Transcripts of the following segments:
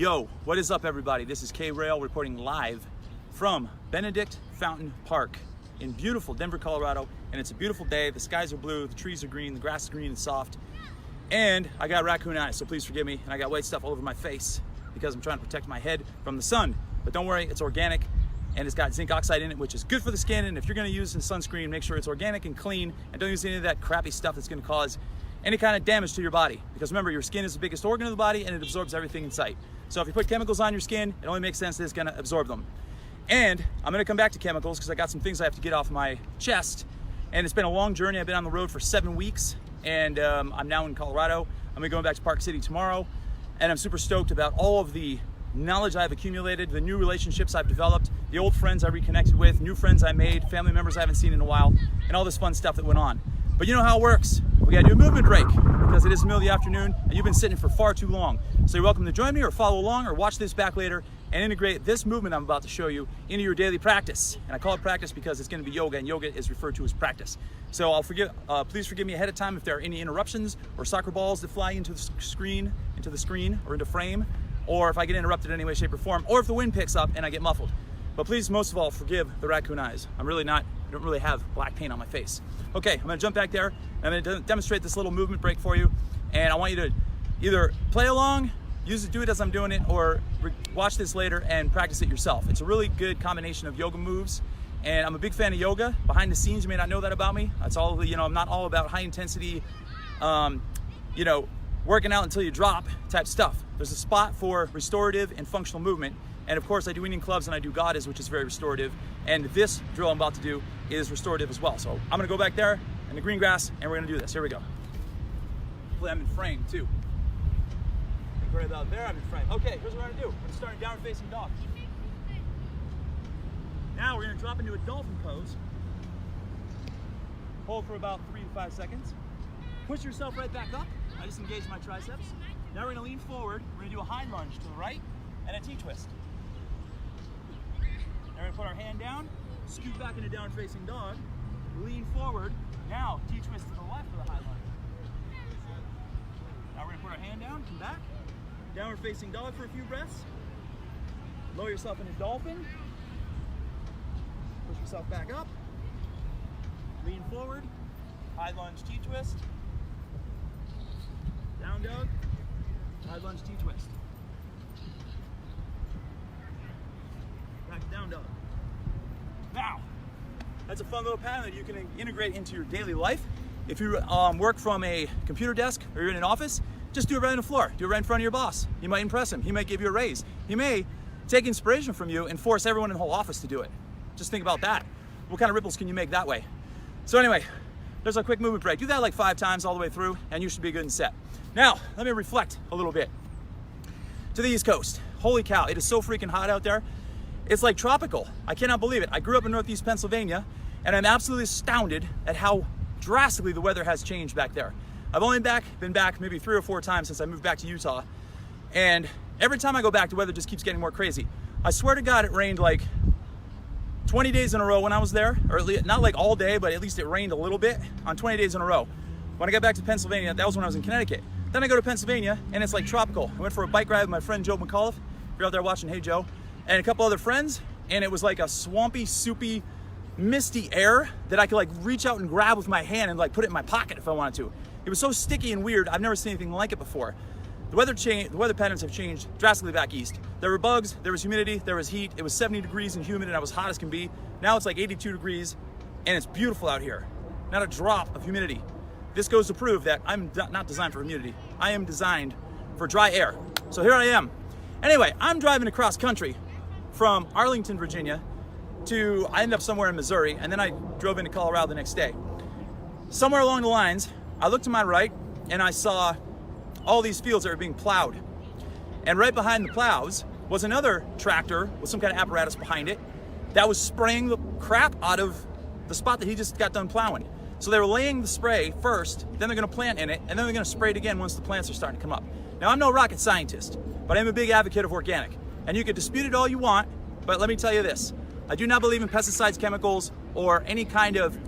Yo, what is up everybody? This is K-Rail reporting live from Benedict Fountain Park in beautiful Denver, Colorado. And it's a beautiful day. The skies are blue, the trees are green, the grass is green and soft. And I got raccoon eyes, so please forgive me. And I got white stuff all over my face because I'm trying to protect my head from the sun. But don't worry, it's organic and it's got zinc oxide in it, which is good for the skin. And if you're gonna use the sunscreen, make sure it's organic and clean and don't use any of that crappy stuff that's gonna cause any kind of damage to your body. Because remember, your skin is the biggest organ of the body and it absorbs everything in sight. So if you put chemicals on your skin, it only makes sense that it's gonna absorb them. And I'm gonna come back to chemicals because I got some things I have to get off my chest. And it's been a long journey. I've been on the road for 7 weeks and I'm now in Colorado. I'm gonna be going back to Park City tomorrow. And I'm super stoked about all of the knowledge I've accumulated, the new relationships I've developed, the old friends I reconnected with, new friends I made, family members I haven't seen in a while, and all this fun stuff that went on. But you know how it works. We gotta do a movement break because it is the middle of the afternoon and you've been sitting for far too long. So you're welcome to join me or follow along or watch this back later and integrate this movement I'm about to show you into your daily practice. And I call it practice because it's gonna be yoga and yoga is referred to as practice. So please forgive me ahead of time if there are any interruptions or soccer balls that fly into the screen or into frame, or if I get interrupted in any way, shape or form, or if the wind picks up and I get muffled. But please, most of all, forgive the raccoon eyes. I don't really have black paint on my face. Okay, I'm gonna jump back there. I'm gonna demonstrate this little movement break for you. And I want you to either play along, do it as I'm doing it, or watch this later and practice it yourself. It's a really good combination of yoga moves. And I'm a big fan of yoga. Behind the scenes, you may not know that about me. That's all, I'm not all about high intensity, working out until you drop type stuff. There's a spot for restorative and functional movement. And of course I do Indian clubs and I do Goddess, which is very restorative. And this drill I'm about to do is restorative as well. So I'm gonna go back there in the green grass and we're gonna do this. Here we go. Hopefully I'm in frame too. I think right about there I'm in frame. Okay, here's what we're gonna do. We're gonna start in downward facing dog. Now we're gonna drop into a dolphin pose. Hold for about 3 to 5 seconds. Push yourself right back up. I just engaged my triceps. Now we're gonna lean forward. We're gonna do a high lunge to the right and a T-twist. Now we're gonna put our hand down, scoot back into downward facing dog, lean forward. Now T-twist to the left for the high lunge. Now we're gonna put our hand down, come back, downward facing dog for a few breaths. Lower yourself into dolphin. Push yourself back up. Lean forward, high lunge T-twist. Down dog, high lunge T-twist. Back to down dog. Now, that's a fun little pattern that you can integrate into your daily life. If you work from a computer desk or you're in an office, just do it right on the floor. Do it right in front of your boss. You might impress him. He might give you a raise. He may take inspiration from you and force everyone in the whole office to do it. Just think about that. What kind of ripples can you make that way? So anyway, there's a quick movement break. Do that like 5 times all the way through and you should be good and set. Now, let me reflect a little bit. To the East Coast, holy cow, it is so freaking hot out there. It's like tropical. I cannot believe it. I grew up in Northeast Pennsylvania and I'm absolutely astounded at how drastically the weather has changed back there. I've only been back maybe 3 or 4 times since I moved back to Utah. And every time I go back, the weather just keeps getting more crazy. I swear to God, it rained like 20 days in a row when I was there, or at least, not like all day, but at least it rained a little bit on 20 days in a row. When I got back to Pennsylvania, that was when I was in Connecticut. Then I go to Pennsylvania and it's like tropical. I went for a bike ride with my friend Joe McAuliffe. If you're out there watching, hey Joe, and a couple other friends, and it was like a swampy, soupy, misty air that I could like reach out and grab with my hand and like put it in my pocket if I wanted to. It was so sticky and weird. I've never seen anything like it before. The weather patterns have changed drastically back east. There were bugs, there was humidity, there was heat. It was 70 degrees and humid and I was hot as can be. Now it's like 82 degrees and it's beautiful out here. Not a drop of humidity. This goes to prove that I'm not designed for humidity. I am designed for dry air. So here I am. Anyway, I'm driving across country from Arlington, Virginia I ended up somewhere in Missouri and then I drove into Colorado the next day. Somewhere along the lines, I looked to my right and I saw all these fields that were being plowed. And right behind the plows was another tractor with some kind of apparatus behind it that was spraying the crap out of the spot that he just got done plowing. So they were laying the spray first, then they're gonna plant in it, and then they're gonna spray it again once the plants are starting to come up. Now I'm no rocket scientist, but I'm a big advocate of organic. And you can dispute it all you want, but let me tell you this. I do not believe in pesticides, chemicals, or any kind of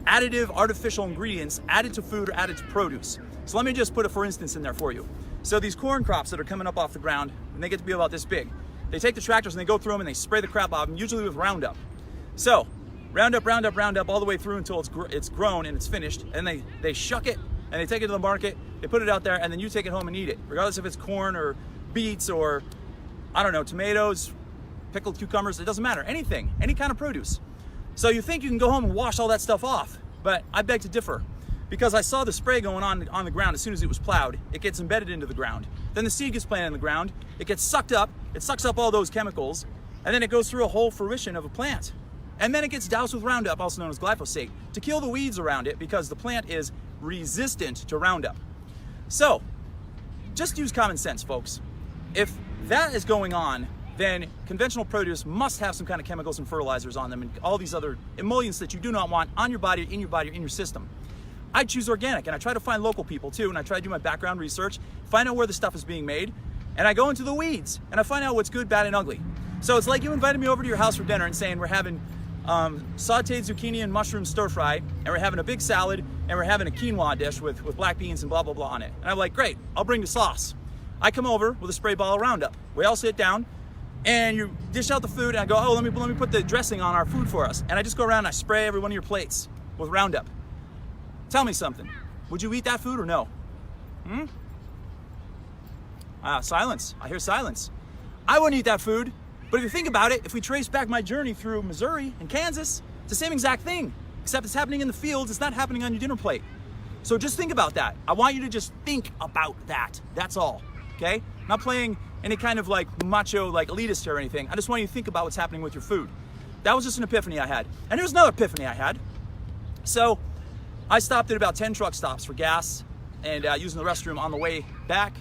additive artificial ingredients added to food or added to produce. So let me just put a for instance in there for you. So these corn crops that are coming up off the ground, and they get to be about this big, they take the tractors and they go through them and they spray the crap out of them, usually with Roundup. So Roundup all the way through until it's grown and it's finished, and they shuck it and they take it to the market, they put it out there, and then you take it home and eat it, regardless if it's corn or beets or, I don't know, tomatoes, pickled cucumbers, it doesn't matter, anything, any kind of produce. So you think you can go home and wash all that stuff off, but I beg to differ, because I saw the spray going on the ground as soon as it was plowed. It gets embedded into the ground. Then the seed gets planted in the ground, it gets sucked up, it sucks up all those chemicals, and then it goes through a whole fruition of a plant. And then it gets doused with Roundup, also known as glyphosate, to kill the weeds around it, because the plant is resistant to Roundup. So, just use common sense, folks. If that is going on, then conventional produce must have some kind of chemicals and fertilizers on them and all these other emollients that you do not want on your body, or in your system. I choose organic, and I try to find local people too, and I try to do my background research, find out where the stuff is being made, and I go into the weeds, and I find out what's good, bad, and ugly. So it's like you invited me over to your house for dinner and saying we're having sauteed zucchini and mushroom stir fry, and we're having a big salad, and we're having a quinoa dish with black beans and blah, blah, blah on it. And I'm like, great, I'll bring the sauce. I come over with a spray bottle of Roundup. We all sit down, and you dish out the food, and I go, oh, let me put the dressing on our food for us. And I just go around and I spray every one of your plates with Roundup. Tell me something. Would you eat that food or no? Silence. I hear silence. I wouldn't eat that food. But if you think about it, if we trace back my journey through Missouri and Kansas, it's the same exact thing, except it's happening in the fields, it's not happening on your dinner plate. So just think about that. I want you to just think about that. That's all, okay? I'm not playing any kind of like macho, like elitist or anything. I just want you to think about what's happening with your food. That was just an epiphany I had. And here's another epiphany I had. So I stopped at about 10 truck stops for gas and using the restroom on the way back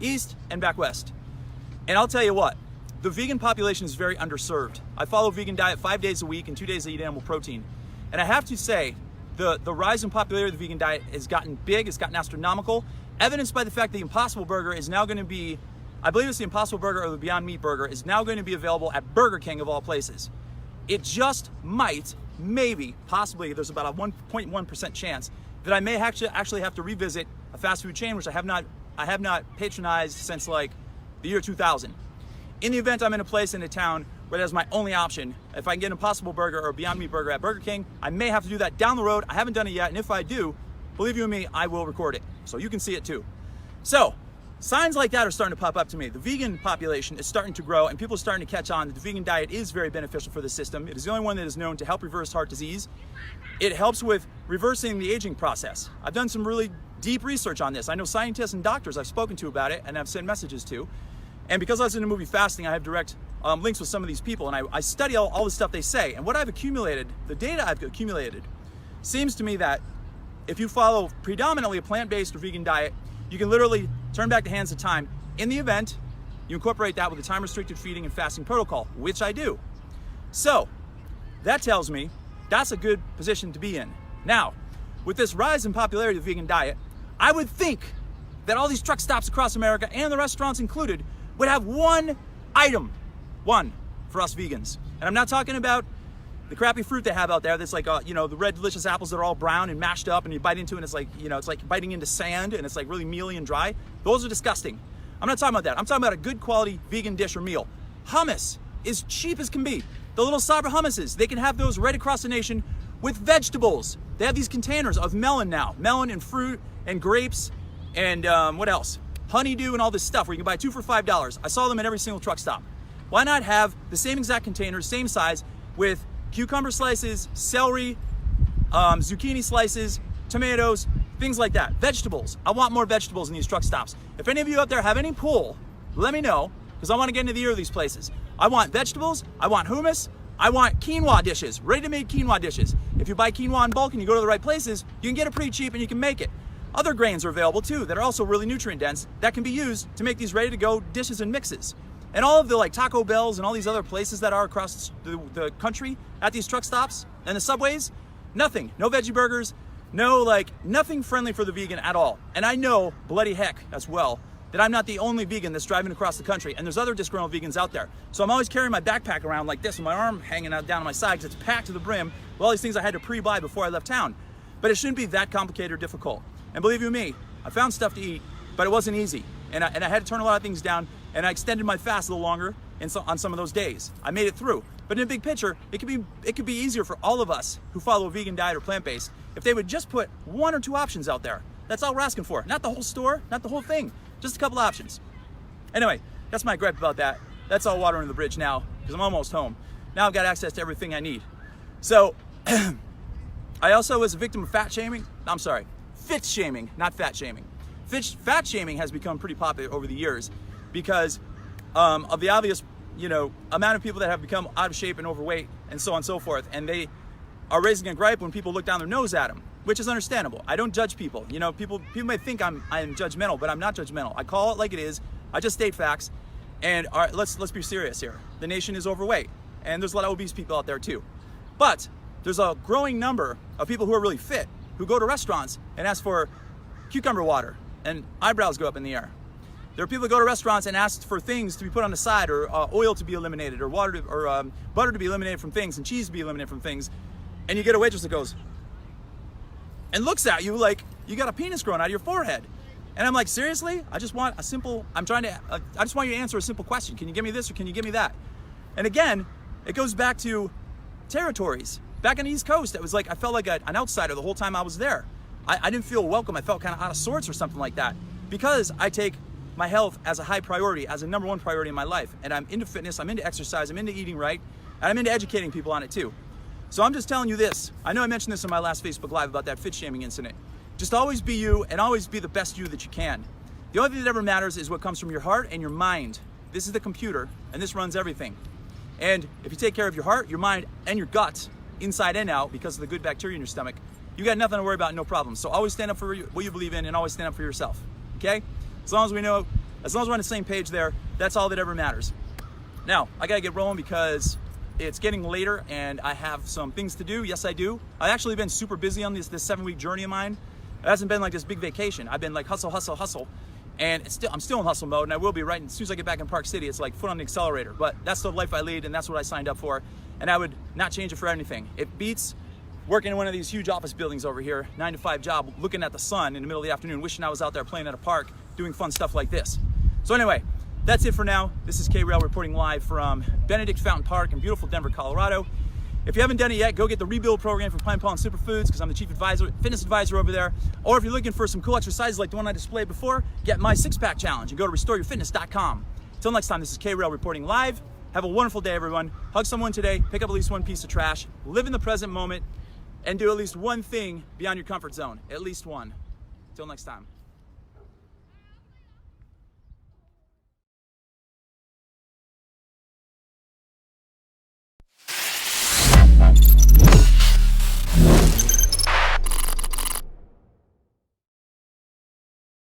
east and back west. And I'll tell you what, the vegan population is very underserved. I follow vegan diet 5 days a week and 2 days I eat animal protein. And I have to say, the rise in popularity of the vegan diet has gotten big, it's gotten astronomical, evidenced by the fact the Impossible Burger is now going to be, I believe it's the Impossible Burger or the Beyond Meat Burger, is now going to be available at Burger King of all places. It just might, maybe, possibly, there's about a 1.1% chance that I may actually have to revisit a fast food chain, which I have not patronized since like the year 2000. In the event I'm in a place in a town where that's my only option, if I can get an Impossible Burger or a Beyond Meat Burger at Burger King, I may have to do that down the road. I haven't done it yet, and if I do, believe you me, I will record it, so you can see it too. So, signs like that are starting to pop up to me. The vegan population is starting to grow, and people are starting to catch on that the vegan diet is very beneficial for the system. It is the only one that is known to help reverse heart disease. It helps with reversing the aging process. I've done some really deep research on this. I know scientists and doctors I've spoken to about it, and I've sent messages to. And because I was in the movie Fasting, I have direct links with some of these people, and I study all the stuff they say. And what I've accumulated, the data I've accumulated, seems to me that if you follow predominantly a plant-based or vegan diet, you can literally turn back the hands of time. In the event, you incorporate that with a time-restricted feeding and fasting protocol, which I do. So, that tells me that's a good position to be in. Now, with this rise in popularity of the vegan diet, I would think that all these truck stops across America, and the restaurants included, would have one item, one, for us vegans. And I'm not talking about the crappy fruit they have out there that's like, the red delicious apples that are all brown and mashed up and you bite into it and it's like, it's like biting into sand and it's like really mealy and dry. Those are disgusting. I'm not talking about that. I'm talking about a good quality vegan dish or meal. Hummus is cheap as can be. The little Sabra hummuses, they can have those right across the nation with vegetables. They have these containers of melon now, melon and fruit and grapes and what else? Honeydew and all this stuff where you can buy 2 for $5. I saw them at every single truck stop. Why not have the same exact containers, same size, with cucumber slices, celery, zucchini slices, tomatoes, things like that. Vegetables. I want more vegetables in these truck stops. If any of you out there have any pull, let me know, because I want to get into the ear of these places. I want vegetables, I want hummus, I want quinoa dishes, ready-to-made quinoa dishes. If you buy quinoa in bulk and you go to the right places, you can get it pretty cheap and you can make it. Other grains are available too that are also really nutrient dense that can be used to make these ready to go dishes and mixes. And all of the like Taco Bells and all these other places that are across the country at these truck stops and the subways, nothing, no veggie burgers, nothing friendly for the vegan at all. And I know bloody heck as well that I'm not the only vegan that's driving across the country, and there's other disgruntled vegans out there. So I'm always carrying my backpack around like this with my arm hanging out down on my side because it's packed to the brim with all these things I had to pre-buy before I left town. But it shouldn't be that complicated or difficult. And believe you me, I found stuff to eat, but it wasn't easy. and I had to turn a lot of things down, and I extended my fast a little longer on some of those days. I made it through. But in the big picture, it could be easier for all of us who follow a vegan diet or plant-based if they would just put 1 or 2 options out there. That's all we're asking for. Not the whole store, not the whole thing, just a couple options. Anyway, that's my gripe about that. That's all water under the bridge now, because I'm almost home. Now I've got access to everything I need. So, I also was a victim of fit shaming, not fat shaming. Fat shaming has become pretty popular over the years because of the obvious, amount of people that have become out of shape and overweight and so on and so forth. And they are raising a gripe when people look down their nose at them, which is understandable. I don't judge people. People may think I'm judgmental, but I'm not judgmental. I call it like it is. I just state facts. And all right, let's be serious here. The nation is overweight, and there's a lot of obese people out there too. But there's a growing number of people who are really fit, who go to restaurants and ask for cucumber water, and eyebrows go up in the air. There are people who go to restaurants and ask for things to be put on the side, or oil to be eliminated, or water or butter to be eliminated from things, and cheese to be eliminated from things. And you get a waitress that goes and looks at you like you got a penis growing out of your forehead. And I'm like, seriously? I just want you to answer a simple question. Can you give me this or can you give me that? And again, it goes back to territories. Back on the East Coast, it was like I felt like an outsider the whole time I was there. I didn't feel welcome. I felt kind of out of sorts or something like that, because I take my health as a high priority, as a #1 priority in my life. And I'm into fitness, I'm into exercise, I'm into eating right, and I'm into educating people on it too. So I'm just telling you this. I know I mentioned this in my last Facebook Live about that fit shaming incident. Just always be you and always be the best you that you can. The only thing that ever matters is what comes from your heart and your mind. This is the computer, and this runs everything. And if you take care of your heart, your mind, and your gut, inside and out, because of the good bacteria in your stomach, you got nothing to worry about, no problem. So always stand up for what you believe in, and always stand up for yourself, okay? As long as we're on the same page there, that's all that ever matters. Now, I gotta get rolling because it's getting later and I have some things to do. Yes, I do. I've actually been super busy on this 7-week journey of mine. It hasn't been like this big vacation. I've been like hustle. And I'm still in hustle mode, and I will be right as soon as I get back in Park City. It's like foot on the accelerator, but that's the life I lead, and that's what I signed up for, and I would not change it for anything. It beats working in one of these huge office buildings over here, 9-to-5 job, looking at the sun in the middle of the afternoon, wishing I was out there playing at a park, doing fun stuff like this. So anyway, that's it for now. This is K-Rail reporting live from Benedict Fountain Park in beautiful Denver, Colorado. If you haven't done it yet, go get the Rebuild program from Plant Pollen Superfoods, because I'm the chief fitness advisor over there. Or if you're looking for some cool exercises like the one I displayed before, get my 6-pack challenge and go to restoreyourfitness.com. Until next time, this is K-Rail reporting live. Have a wonderful day, everyone. Hug someone today, pick up at least one piece of trash, live in the present moment, and do at least one thing beyond your comfort zone. At least one. Until next time.